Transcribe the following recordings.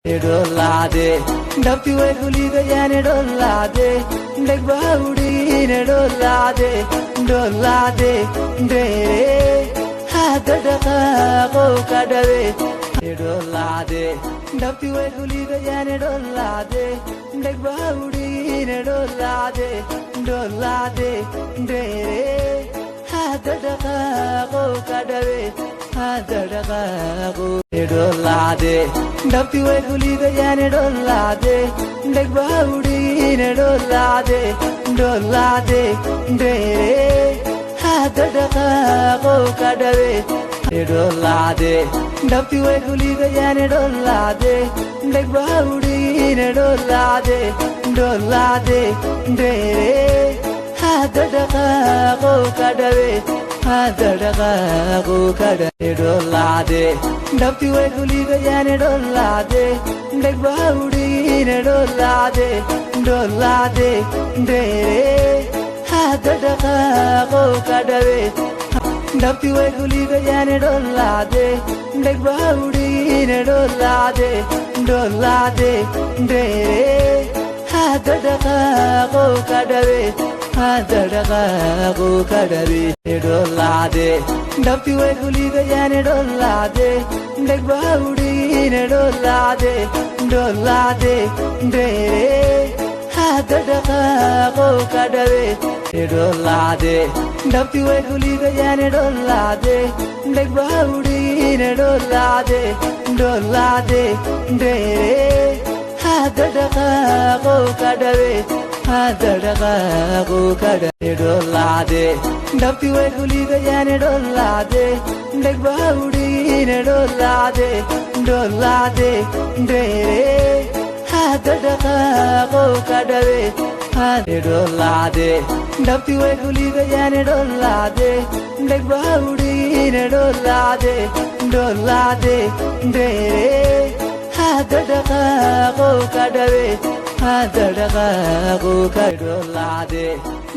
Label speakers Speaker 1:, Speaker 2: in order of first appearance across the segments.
Speaker 1: Edolade, Dapti Weguli, Yanedolade, Degbaudi, Nedolade, Dolade, De, Hadaka, Bocadave, Edolade, Dapti Weguli, Yanedolade, Degbaudi, Nedolade, Dolade, De, Hadaka, Bocadave, Hadaka, Edolade, Dapti Weguli, Yanedolade, Degbaudi, Nedolade, Dolade, De, Hadaka, Bocadave, Edolade, Dapti Weguli, Yanedolade, Degbaudi, Nedolade, Dolade, De, Hadaka, Bocadave, Hadaka, Bocadave, Edolade, Dapti Weguli, Yanedolade, Degbaudi, Nedolade, Dolade, De, Hadaka, Bocadave, Dapti Weguli, Yanedolade, Degbaudi, Nedolade, Dolade, De, Hadaka, Bocadave, Hadaka, Bocadave, Edolade, Dapti Weguli, Yanedolade, Degbaudi, Nedolade, Dolade, De, Hadaka, Bocadave, Edolade, Dapti Weguli, Yanedolade, Degbaudi, Nedolade, Dolade, De, Hadaka, Bocadave, Hadaka, Bocadave, Edolade, Dapti Weguli, Yanedolade, Degbaudi, Nedolade, Dolade, De, Hadaka, Bocadave, Edolade, Dapti Weguli, Yanedolade, Degbaudi, Nedolade, Dolade, De, Hadaka, Bocadave, Hadaka, Bocadave, Edolade,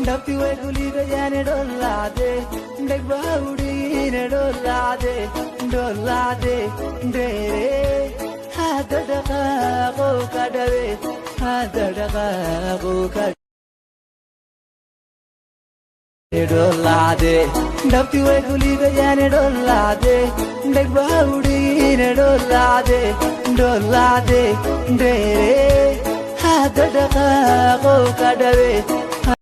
Speaker 1: Dapti Weguli, Yanedolade, Degbaudi, Nedolade, Dolade, De, Hadaka, Bocadave, Hadaka, Bocadave, Edolade, Dapti Weguli, Yanedolade, Degbaudi, Nedolade, Dolade, De, Hadaka, Bocadave,